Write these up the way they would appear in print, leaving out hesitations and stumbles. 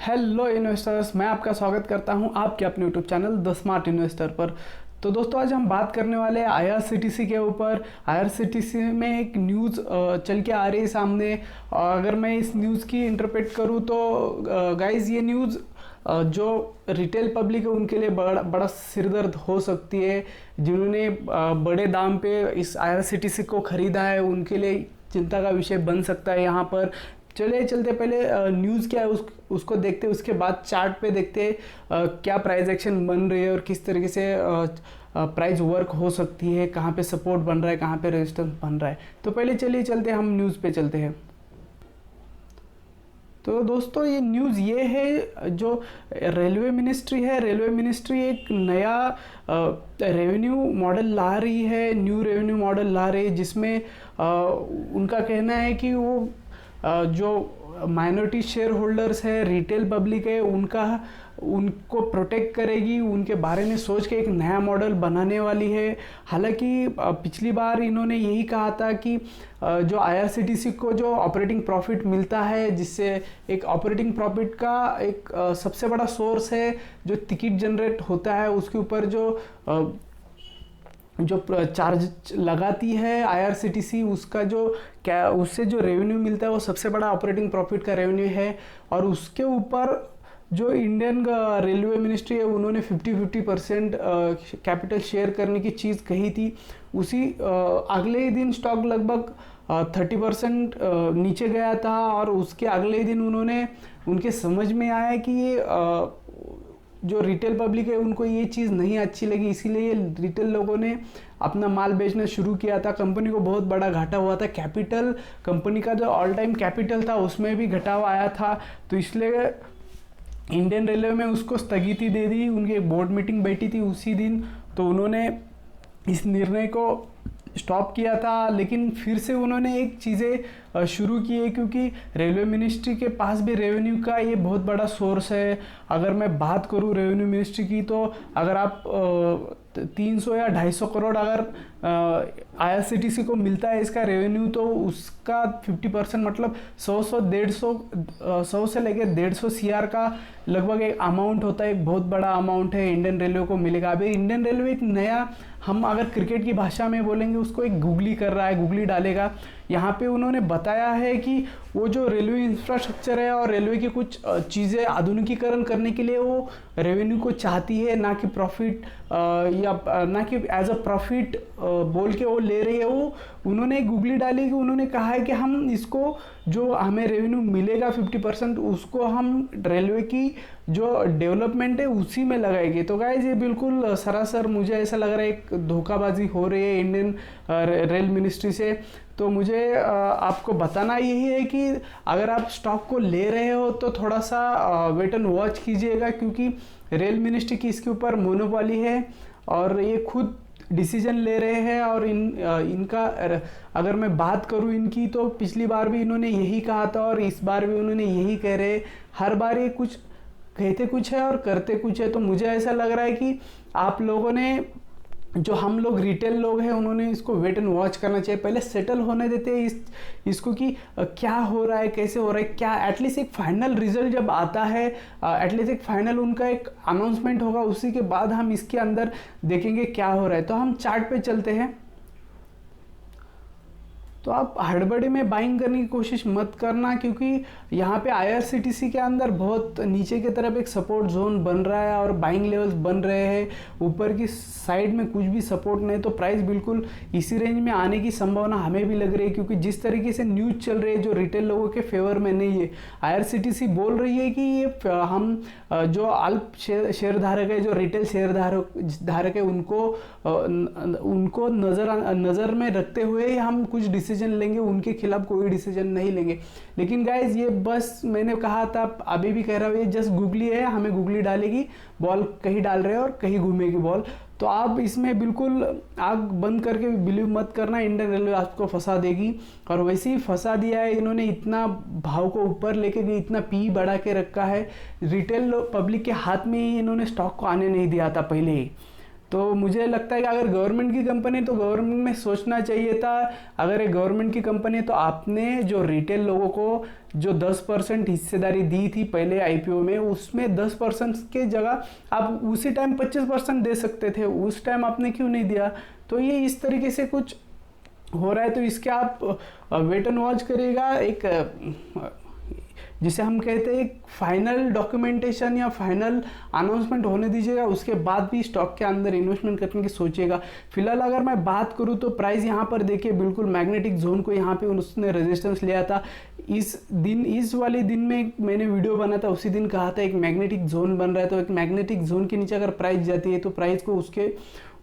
Hello investors, मैं आपका स्वागत करता हूं आपके अपने YouTube channel the smart investor पर। तो दोस्तों, आज हम बात करने वाले हैं आईआरसीटीसी के ऊपर। आईआरसीटीसी में एक न्यूज़ चल के आ रही है सामने। अगर मैं इस न्यूज़ की इंटरप्रेट करूं तो गाइस, ये न्यूज़ जो रिटेल पब्लिक है उनके लिए बड़ा सिरदर्द हो सकती है। जिन्होंने बड़े दाम पे इस आईआरसीटीसी को ख़रीदा है उनके लिए चिंता का विषय बन सकता है यहाँ पर। चलिए चलते, पहले न्यूज़ क्या है उसको देखते, उसके बाद चार्ट पे देखते क्या प्राइस एक्शन बन रही है और किस तरीके से प्राइस वर्क हो सकती है, कहाँ पे सपोर्ट बन रहा है, कहाँ पे रेजिस्टेंस बन रहा है। तो पहले चलिए चलते हम न्यूज़ पे चलते हैं। तो दोस्तों, ये न्यूज़ ये है, जो रेलवे मिनिस्ट्री है, रेलवे मिनिस्ट्री एक नया रेवेन्यू मॉडल ला रही है, न्यू रेवेन्यू मॉडल ला रही है, जिसमें उनका कहना है कि वो जो माइनॉरिटी शेयर होल्डर्स है, रिटेल पब्लिक है, उनको प्रोटेक्ट करेगी, उनके बारे में सोच के एक नया मॉडल बनाने वाली है। हालांकि पिछली बार इन्होंने यही कहा था कि जो आईआरसीटीसी को जो ऑपरेटिंग प्रॉफिट मिलता है, जिससे एक ऑपरेटिंग प्रॉफिट का एक सबसे बड़ा सोर्स है जो टिकट जनरेट होता है, उसके ऊपर जो चार्ज लगाती है आईआरसीटीसी, उसका उससे जो रेवेन्यू मिलता है वो सबसे बड़ा ऑपरेटिंग प्रॉफिट का रेवेन्यू है। और उसके ऊपर जो इंडियन रेलवे मिनिस्ट्री है, उन्होंने 50-50% कैपिटल शेयर करने की चीज़ कही थी। उसी अगले ही दिन स्टॉक लगभग 30% नीचे गया था, और उसके अगले ही दिन उनके समझ में आया कि ये जो रिटेल पब्लिक है उनको ये चीज़ नहीं अच्छी लगी, इसीलिए रिटेल लोगों ने अपना माल बेचना शुरू किया था। कंपनी को बहुत बड़ा घाटा हुआ था, कैपिटल कंपनी का जो ऑल टाइम कैपिटल था उसमें भी घटाव आया था। तो इसलिए इंडियन रेलवे में उसको स्थगिति दे दी। उनकी बोर्ड मीटिंग बैठी थी उसी दिन, तो उन्होंने इस निर्णय को स्टॉप किया था। लेकिन फिर से उन्होंने एक चीज़ें शुरू की है, क्योंकि रेलवे मिनिस्ट्री के पास भी रेवेन्यू का ये बहुत बड़ा सोर्स है। अगर मैं बात करूँ रेवेन्यू मिनिस्ट्री की, तो अगर आप 300 या 250 करोड़ अगर आईआरसीटीसी को मिलता है इसका रेवेन्यू, तो उसका 50% मतलब 100 से लेकर 150 CR का लगभग एक अमाउंट होता है। एक बहुत बड़ा अमाउंट है इंडियन रेलवे को मिलेगा। अभी इंडियन रेलवे एक नया, हम अगर क्रिकेट की भाषा में बोलेंगे, उसको एक गूगली कर रहा है, गूगली डालेगा। यहाँ पे उन्होंने बताया है कि वो जो रेलवे इंफ्रास्ट्रक्चर है और रेलवे की कुछ चीज़ें आधुनिकीकरण करने के लिए वो रेवेन्यू को चाहती है, ना कि प्रॉफिट या ना कि एज अ प्रॉफिट बोल के वो ले रही है। वो उन्होंने गूगली डाली कि उन्होंने कहा है कि हम इसको, जो हमें रेवेन्यू मिलेगा 50%, उसको हम रेलवे की जो डेवलपमेंट है उसी में लगाएंगे। तो गाइस, ये बिल्कुल सरासर मुझे ऐसा लग रहा है एक धोखाबाजी हो रही है इंडियन रेल मिनिस्ट्री से। तो मुझे आपको बताना यही है कि अगर आप स्टॉक को ले रहे हो तो थोड़ा सा वेट एंड वॉच कीजिएगा, क्योंकि रेल मिनिस्ट्री की इसके ऊपर मोनोपोली है और ये खुद डिसीजन ले रहे हैं। और इनका अगर मैं बात करूं इनकी, तो पिछली बार भी इन्होंने यही कहा था और इस बार भी उन्होंने यही कह रहे हैं। हर बार ये कुछ कहते कुछ है और करते कुछ है। तो मुझे ऐसा लग रहा है कि आप लोगों ने, जो हम लोग रिटेल लोग हैं, उन्होंने इसको वेट एंड वॉच करना चाहिए। पहले सेटल होने देते हैं इसको कि क्या हो रहा है, कैसे हो रहा है, क्या एटलीस्ट एक फाइनल रिजल्ट जब आता है, एटलीस्ट एक फाइनल उनका एक अनाउंसमेंट होगा, उसी के बाद हम इसके अंदर देखेंगे क्या हो रहा है। तो हम चार्ट पे चलते हैं। तो आप हड़बड़ी में बाइंग करने की कोशिश मत करना, क्योंकि यहाँ पे आईआरसीटीसी के अंदर बहुत नीचे की तरफ एक सपोर्ट जोन बन रहा है और बाइंग लेवल्स बन रहे हैं। ऊपर की साइड में कुछ भी सपोर्ट नहीं, तो प्राइस बिल्कुल इसी रेंज में आने की संभावना हमें भी लग रही है, क्योंकि जिस तरीके से न्यूज़ चल रही है जो रिटेल लोगों के फेवर में नहीं है। आईआरसीटीसी बोल रही है कि ये हम जो अल्प शेयर धारक है, जो रिटेल शेयर धारक है, उनको नज़र में रखते हुए हम कुछ डिसीजन लेंगे, उनके खिलाफ कोई डिसीजन नहीं लेंगे। लेकिन गाइज, ये बस मैंने कहा था, अभी भी कह रहा हूँ, ये जस्ट गूगली है, हमें गूगली डालेगी, बॉल कहीं डाल रहे हैं और कहीं घूमेगी बॉल। तो आप इसमें बिल्कुल आग बंद करके बिलीव मत करना, इंडियन रेलवे आपको फंसा देगी। और वैसे ही फंसा दिया है इन्होंने, इतना भाव को ऊपर लेके गई, इतना पी बढ़ा के रखा है। रिटेल पब्लिक के हाथ में ही इन्होंने स्टॉक को आने नहीं दिया था पहले ही। तो मुझे लगता है कि अगर गवर्नमेंट की कंपनी तो गवर्नमेंट में सोचना चाहिए था। अगर एक गवर्नमेंट की कंपनी है तो आपने जो रिटेल लोगों को जो 10% हिस्सेदारी दी थी पहले आईपीओ में, उसमें 10% के जगह आप उसी टाइम 25% दे सकते थे, उस टाइम आपने क्यों नहीं दिया? तो ये इस तरीके से कुछ हो रहा है, तो इसके आप वेट एंड वॉच करिएगा। एक जिसे हम कहते हैं एक फाइनल डॉक्यूमेंटेशन या फाइनल अनाउंसमेंट होने दीजिएगा, उसके बाद भी स्टॉक के अंदर इन्वेस्टमेंट करने की सोचिएगा। फिलहाल अगर मैं बात करूं तो प्राइस यहाँ पर देखिए बिल्कुल मैग्नेटिक जोन को यहाँ पे उसने रेजिस्टेंस लिया था। इस वाले दिन में मैंने वीडियो बना था, उसी दिन कहा था एक मैग्नेटिक जोन बन रहा है, तो एक मैग्नेटिक जोन के नीचे अगर प्राइस जाती है तो प्राइस को उसके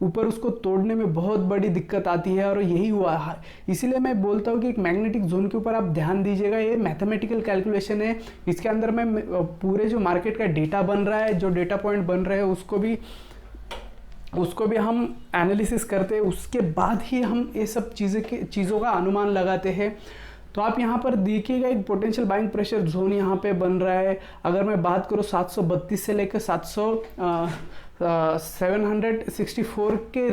ऊपर उसको तोड़ने में बहुत बड़ी दिक्कत आती है, और यही हुआ है। इसीलिए मैं बोलता हूँ कि एक मैग्नेटिक जोन के ऊपर आप ध्यान दीजिएगा। ये मैथमेटिकल कैलकुलेशन है, इसके अंदर में पूरे जो मार्केट का डेटा बन रहा है, जो डेटा पॉइंट बन रहे हैं, उसको भी हम एनालिसिस करते हैं, उसके बाद ही हम ये सब चीज़ों का अनुमान लगाते हैं। तो आप यहाँ पर देखिएगा एक पोटेंशियल बाइंग प्रेशर जोन यहाँ पे बन रहा है। अगर मैं बात करूँ 732 से लेकर 764 के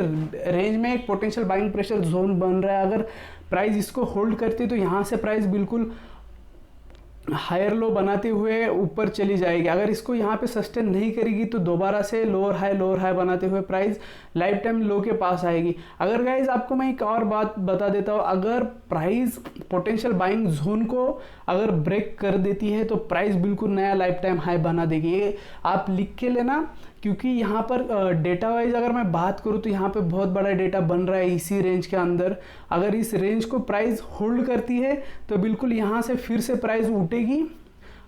रेंज में एक पोटेंशियल बाइंग प्रेशर जोन बन रहा है। अगर प्राइस इसको होल्ड करती है तो यहाँ से प्राइस बिल्कुल हायर लो बनाते हुए ऊपर चली जाएगी। अगर इसको यहाँ पे सस्टेन नहीं करेगी तो दोबारा से लोअर हाई बनाते हुए प्राइस लाइफ टाइम लो के पास आएगी। अगर गाइज आपको मैं एक और बात बता देता हूँ, अगर प्राइस पोटेंशियल बाइंग जोन को अगर ब्रेक कर देती है तो प्राइस बिल्कुल नया लाइफ टाइम हाई बना देगी। ये आप लिख के लेना, क्योंकि यहाँ पर डेटा वाइज अगर मैं बात करूँ तो यहाँ पे बहुत बड़ा डेटा बन रहा है इसी रेंज के अंदर। अगर इस रेंज को प्राइस होल्ड करती है तो बिल्कुल यहाँ से फिर से प्राइस उठेगी,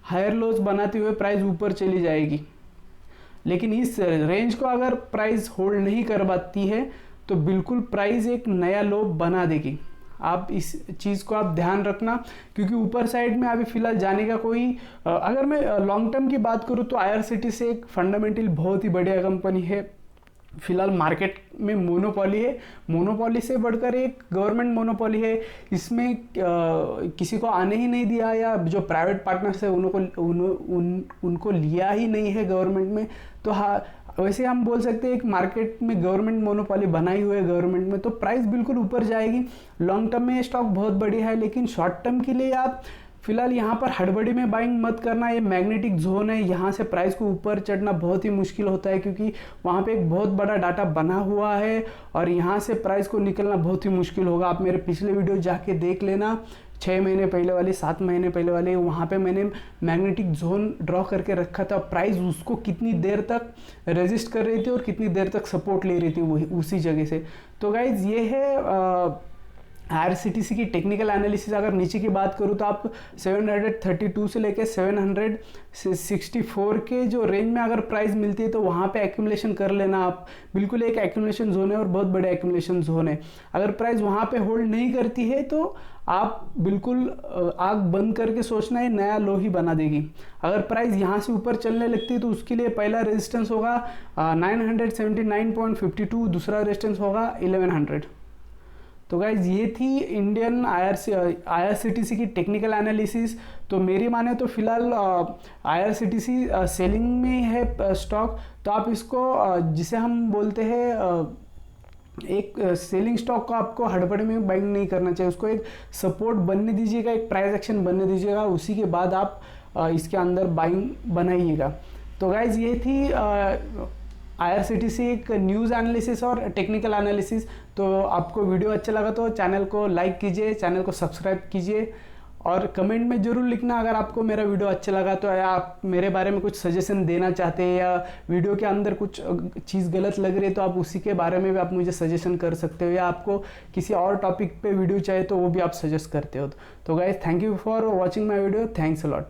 हायर लोज बनाते हुए प्राइस ऊपर चली जाएगी। लेकिन इस रेंज को अगर प्राइस होल्ड नहीं कर पाती है तो बिल्कुल प्राइस एक नया लो बना देगी। आप इस चीज़ को आप ध्यान रखना, क्योंकि ऊपर साइड में अभी फिलहाल जाने का कोई अगर मैं लॉन्ग टर्म की बात करूँ तो आईआरसीटीसी एक फंडामेंटल बहुत ही बढ़िया कंपनी है। फिलहाल मार्केट में मोनोपोली है, मोनोपोली से बढ़कर एक गवर्नमेंट मोनोपोली है। इसमें किसी को आने ही नहीं दिया, या जो प्राइवेट पार्टनर्स है उनको लिया ही नहीं है गवर्नमेंट में। तो हाँ, वैसे हम बोल सकते हैं एक मार्केट में गवर्नमेंट मोनोपोली बनाई हुई है गवर्नमेंट में, तो प्राइस बिल्कुल ऊपर जाएगी। लॉन्ग टर्म में ये स्टॉक बहुत बढ़िया है, लेकिन शॉर्ट टर्म के लिए आप फिलहाल यहाँ पर हड़बड़ी में बाइंग मत करना। ये मैग्नेटिक जोन है, यहाँ से प्राइस को ऊपर चढ़ना बहुत ही मुश्किल होता है, क्योंकि वहाँ पे एक बहुत बड़ा डाटा बना हुआ है और यहाँ से प्राइस को निकलना बहुत ही मुश्किल होगा। आप मेरे पिछले वीडियो जाके देख लेना, 6 महीने पहले वाली, 7 महीने पहले वाले, वहाँ पे मैंने मैग्नेटिक जोन ड्रॉ करके रखा था। प्राइस उसको कितनी देर तक रेजिस्ट कर रही थी और कितनी देर तक सपोर्ट ले रही थी वही उसी जगह से। तो गाइज ये है आईआरसीटीसी की टेक्निकल एनालिसिस। अगर नीचे की बात करूँ तो आप 732 से लेकर 764 के जो रेंज में अगर प्राइस मिलती है तो वहाँ पे एक्यूमुलेशन कर लेना आप। बिल्कुल एक एक्यूमुलेशन जोन है और बहुत बड़ा एक्यूमुलेशन जोन है। अगर प्राइस वहाँ पे होल्ड नहीं करती है तो आप बिल्कुल आग बंद करके सोचना है नया लो ही बना देगी। अगर प्राइस यहाँ से ऊपर चलने लगती है तो उसके लिए पहला रेजिस्टेंस होगा 979.52, दूसरा रेजिस्टेंस होगा 1100। तो गाइज ये थी इंडियन आईआरसीटीसी की टेक्निकल एनालिसिस। तो मेरी माने तो फिलहाल आईआरसीटीसी सेलिंग में है स्टॉक, तो आप इसको जिसे हम बोलते हैं एक सेलिंग स्टॉक को आपको हड़बड़ी में बाइंग नहीं करना चाहिए, उसको एक सपोर्ट बनने दीजिएगा, एक प्राइस एक्शन बनने दीजिएगा, उसी के बाद आप इसके अंदर बाइंग बनाइएगा। तो गाइज ये थी आईआरसीटीसी एक न्यूज़ एनालिसिस और टेक्निकल एनालिसिस। तो आपको वीडियो अच्छा लगा तो चैनल को लाइक कीजिए, चैनल को सब्सक्राइब कीजिए और कमेंट में ज़रूर लिखना अगर आपको मेरा वीडियो अच्छा लगा तो, या आप मेरे बारे में कुछ सजेशन देना चाहते हैं या वीडियो के अंदर कुछ चीज़ गलत लग रही है तो आप उसी के बारे में भी आप मुझे सजेशन कर सकते हो, या आपको किसी और टॉपिक पे वीडियो चाहिए तो वो भी आप सजेस्ट करते हो। तो guys, thank you for watching my video, thanks a lot.